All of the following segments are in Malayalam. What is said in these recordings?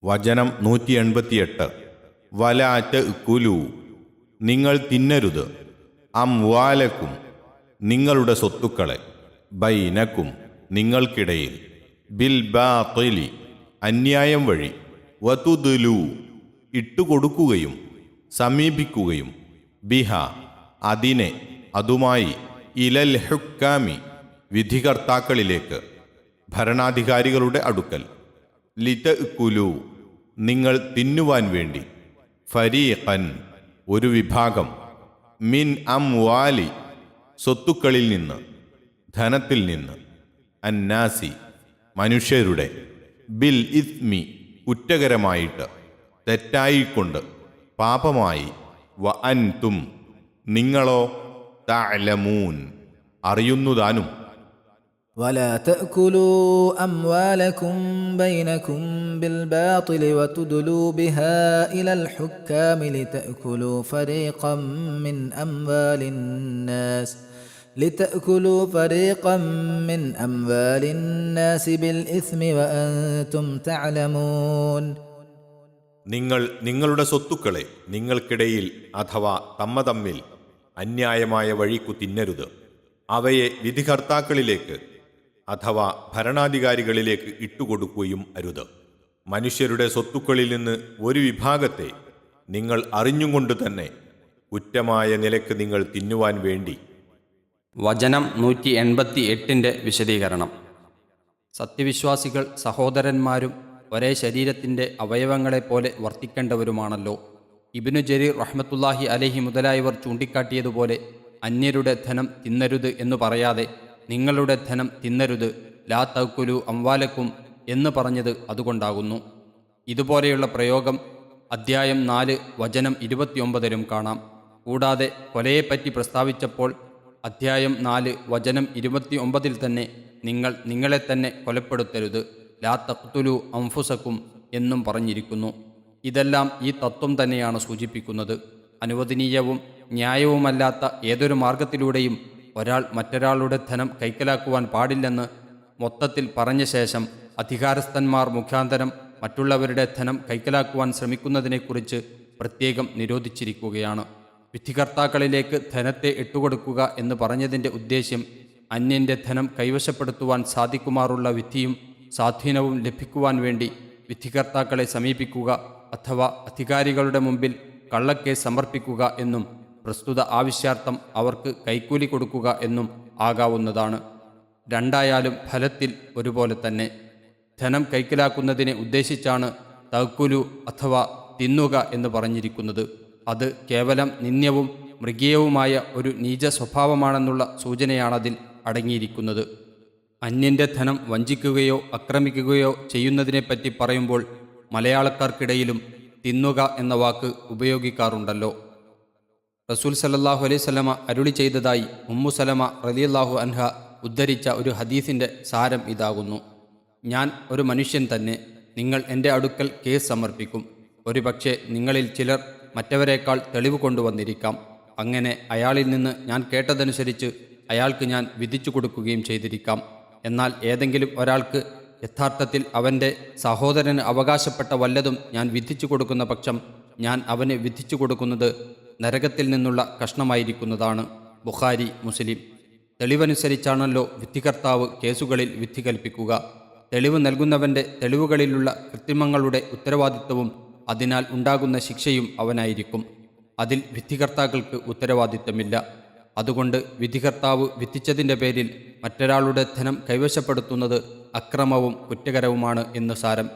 വചനം 188. വലാറ്റ് കുലു, നിങ്ങൾ തിന്നരുത്, അംവാലക്കും, നിങ്ങളുടെ സ്വത്തുക്കളെ, ബൈനക്കും, നിങ്ങൾക്കിടയിൽ, ബിൽ ബാത്തിലി, അന്യായം വഴി, വതുദ്ലു, ഇട്ടുകൊടുക്കുകയും സമീപിക്കുകയും, ബിഹ, അതിനെ, അതുമായി, ഇലൽ ഹുക്കാമി, വിധികർത്താക്കളിലേക്ക്, ഭരണാധികാരികളുടെ അടുക്കൽ, ലിതഅ്കുലു, നിങ്ങൾ തിന്നുവാൻ വേണ്ടി, ഫരീഖൻ, ഒരു വിഭാഗം, മിൻ അംവാലി, സ്വത്തുക്കളിൽ നിന്ന്, ധനത്തിൽ നിന്ന്, അന്നാസി, മനുഷ്യരുടെ, ബിൽ ഇസ്മി, കുറ്റകരമായിട്ട്, തെറ്റായിക്കൊണ്ട്, പാപമായി, വ അൻതും, നിങ്ങളോ, തഅലമൂൻ, അറിയുന്നുതാനും. ولا تأكلوا أموالكم بينكم بالباطل وتدلوا بها إلى الحكام لتأكلوا فريقا من أموال الناس بالإثم وأنتم تعلمون. നിങ്ങൾ നിങ്ങളുടെ സ്വത്തുക്കളെ നിങ്ങൾക്കിടയിൽ അഥവാ തമ്മിൽ അന്യായമായ വഴിക്കു തിന്നരുത്. അവയെ വിധികർത്താക്കളിലേക്ക് അഥവാ ഭരണാധികാരികളിലേക്ക് ഇട്ടുകൊടുക്കുകയും അരുത്. മനുഷ്യരുടെ സ്വത്തുക്കളിൽ നിന്ന് ഒരു വിഭാഗത്തെ നിങ്ങൾ അറിഞ്ഞുകൊണ്ട് തന്നെ കുറ്റമായ നിലക്ക് നിങ്ങൾ തിന്നുവാൻ വേണ്ടി. വചനം 188 വിശദീകരണം. സത്യവിശ്വാസികൾ സഹോദരന്മാരും ഒരേ ശരീരത്തിൻ്റെ അവയവങ്ങളെപ്പോലെ വർത്തിക്കേണ്ടവരുമാണല്ലോ. ഇബ്നു ജരീർ റഹ്മത്തുള്ളാഹി അലൈഹി മുതലായവർ ചൂണ്ടിക്കാട്ടിയതുപോലെ അന്യരുടെ ധനം തിന്നരുത് എന്നു പറയാതെ നിങ്ങളുടെ ധനം തിന്നരുത്, ലാ തഅ്കുലു അംവാലക്കും എന്ന് പറഞ്ഞത് അതുകൊണ്ടാകുന്നു. ഇതുപോലെയുള്ള പ്രയോഗം അദ്ധ്യായം 4 വചനം 29 കാണാം. കൂടാതെ കൊലയെപ്പറ്റി പ്രസ്താവിച്ചപ്പോൾ അദ്ധ്യായം 4 വചനം 29 തന്നെ നിങ്ങൾ നിങ്ങളെ തന്നെ കൊലപ്പെടുത്തരുത്, ലാ തഖ്തുലു അൻഫുസക്കും എന്നും പറഞ്ഞിരിക്കുന്നു. ഇതെല്ലാം ഈ തത്വം തന്നെയാണ് സൂചിപ്പിക്കുന്നത്. അനുവദനീയവും ന്യായവുമല്ലാത്ത ഏതൊരു മാർഗത്തിലൂടെയും ഒരാൾ മറ്റൊരാളുടെ ധനം കൈക്കലാക്കുവാൻ പാടില്ലെന്ന് മൊത്തത്തിൽ പറഞ്ഞ ശേഷം അധികാരസ്ഥന്മാർ മുഖാന്തരം മറ്റുള്ളവരുടെ ധനം കൈക്കലാക്കുവാൻ ശ്രമിക്കുന്നതിനെക്കുറിച്ച് പ്രത്യേകം നിരോധിച്ചിരിക്കുകയാണ്. വിധികർത്താക്കളിലേക്ക് ധനത്തെ ഇട്ടുകൊടുക്കുക എന്ന് പറഞ്ഞതിൻ്റെ ഉദ്ദേശ്യം അന്യൻ്റെ ധനം കൈവശപ്പെടുത്തുവാൻ സാധിക്കുമാറുള്ള വിധിയും സ്വാധീനവും ലഭിക്കുവാൻ വേണ്ടി വിധികർത്താക്കളെ സമീപിക്കുക അഥവാ അധികാരികളുടെ മുമ്പിൽ കള്ളക്കേസ് സമർപ്പിക്കുക എന്നും പ്രസ്തുത ആവശ്യാർത്ഥം അവർക്ക് കൈക്കൂലി കൊടുക്കുക എന്നും ആകാവുന്നതാണ്. രണ്ടായാലും ഫലത്തിൽ ഒരുപോലെ തന്നെ. ധനം കൈക്കലാക്കുന്നതിനെ ഉദ്ദേശിച്ചാണ് തഅ്കുലു അഥവാ തിന്നുക എന്ന് പറഞ്ഞിരിക്കുന്നത്. അത് കേവലം നിന്ദ്യവും മൃഗീയവുമായ ഒരു നീച സ്വഭാവമാണെന്നുള്ള സൂചനയാണതിൽ അടങ്ങിയിരിക്കുന്നത്. അന്യൻ്റെ ധനം വഞ്ചിക്കുകയോ ആക്രമിക്കുകയോ ചെയ്യുന്നതിനെപ്പറ്റി പറയുമ്പോൾ മലയാളക്കാർക്കിടയിലും തിന്നുക എന്ന വാക്ക് ഉപയോഗിക്കാറുണ്ടല്ലോ. റസൂൽ സല്ലല്ലാഹു അലൈഹി വസല്ലമ അരുളി ചെയ്തതായി ഉമ്മു സലമ റളിയല്ലാഹു അൻഹ ഉദ്ധരിച്ച ഒരു ഹദീസിൻ്റെ സാരം ഇതാകുന്നു: ഞാൻ ഒരു മനുഷ്യൻ തന്നെ, നിങ്ങൾ എൻ്റെ അടുക്കൽ കേസ് സമർപ്പിക്കും. ഒരുപക്ഷെ നിങ്ങളിൽ ചിലർ മറ്റവരെക്കാൾ തെളിവ് കൊണ്ടുവന്നിരിക്കാം. അങ്ങനെ അയാളിൽ നിന്ന് ഞാൻ കേട്ടതനുസരിച്ച് അയാൾക്ക് ഞാൻ വിധിച്ചു കൊടുക്കുകയും ചെയ്തിരിക്കാം. എന്നാൽ ഏതെങ്കിലും ഒരാൾക്ക് യഥാർത്ഥത്തിൽ അവൻ്റെ സഹോദരന് അവകാശപ്പെട്ട വല്ലതും ഞാൻ വിധിച്ചു കൊടുക്കുന്ന പക്ഷം ഞാൻ അവന് വിധിച്ചു കൊടുക്കുന്നത് നരകത്തിൽ നിന്നുള്ള കഷ്ണമായിരിക്കുന്നതാണ്. ബുഖാരി, മുസ്ലിം. തെളിവനുസരിച്ചാണല്ലോ വിധികർത്താവ് കേസുകളിൽ വിധി കൽപ്പിക്കുക. തെളിവ് നൽകുന്നവൻ്റെ തെളിവുകളിലുള്ള കൃത്രിമങ്ങളുടെ ഉത്തരവാദിത്വവും അതിനാൽ ഉണ്ടാകുന്ന ശിക്ഷയും അവനായിരിക്കും. അതിൽ വിധികർത്താക്കൾക്ക് ഉത്തരവാദിത്വമില്ല. അതുകൊണ്ട് വിധികർത്താവ് വിധിച്ചതിൻ്റെ പേരിൽ മറ്റൊരാളുടെ ധനം കൈവശപ്പെടുത്തുന്നത് അക്രമവും കുറ്റകരവുമാണ് എന്ന് സാരം.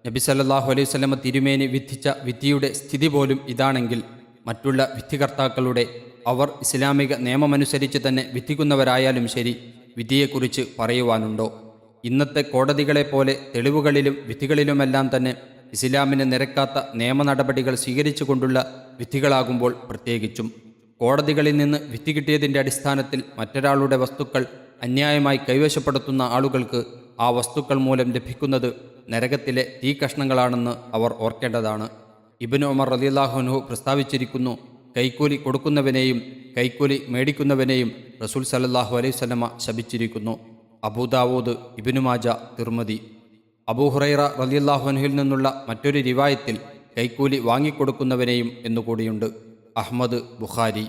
നബി സല്ലല്ലാഹു അലൈഹി വസല്ലമ തിരുമേനി വിധിച്ച വിധിയുടെ സ്ഥിതി പോലും ഇതാണെങ്കിൽ മറ്റുള്ള വിധികർത്താക്കളുടെ, അവർ ഇസ്ലാമിക നിയമമനുസരിച്ച് തന്നെ വിധിക്കുന്നവരായാലും ശരി, വിധിയെക്കുറിച്ച് പറയുവാനുണ്ടോ? ഇന്നത്തെ കോടതികളെപ്പോലെ തെളിവുകളിലും വിധികളിലുമെല്ലാം തന്നെ ഇസ്ലാമിന് നിരക്കാത്ത നിയമ നടപടികൾ സ്വീകരിച്ചുകൊണ്ടുള്ള വിധികളാകുമ്പോൾ പ്രത്യേകിച്ചും, കോടതികളിൽ നിന്ന് വിധി കിട്ടിയതിൻ്റെ അടിസ്ഥാനത്തിൽ മറ്റൊരാളുടെ വസ്തുക്കൾ അന്യായമായി കൈവശപ്പെടുത്തുന്ന ആളുകൾക്ക് ആ വസ്തുക്കൾ മൂലം ലഭിക്കുന്നത് നരകത്തിലെ തീ കഷ്ണങ്ങളാണെന്ന് അവർ ഓർക്കേണ്ടതാണ്. ഇബ്നു ഉമർ റളിയല്ലാഹു അൻഹു പ്രസ്താവിച്ചിരിക്കുന്നു: കൈക്കൂലി കൊടുക്കുന്നവനെയും കൈക്കൂലി മേടിക്കുന്നവനെയും റസൂൽ സല്ലല്ലാഹു അലൈഹി വസല്ലമ ശപിച്ചിരിക്കുന്നു. അബൂദാവൂദ്, ഇബ്നു മാജ, തിർമിദി. അബൂഹുറൈറ റളിയല്ലാഹു അൻഹുവിൽ നിന്നുള്ള മറ്റൊരു റിവായത്തിൽ കൈക്കൂലി വാങ്ങിക്കൊടുക്കുന്നവനെയും എന്നുകൂടിയുണ്ട്. അഹ്മദ്, ബുഖാരി.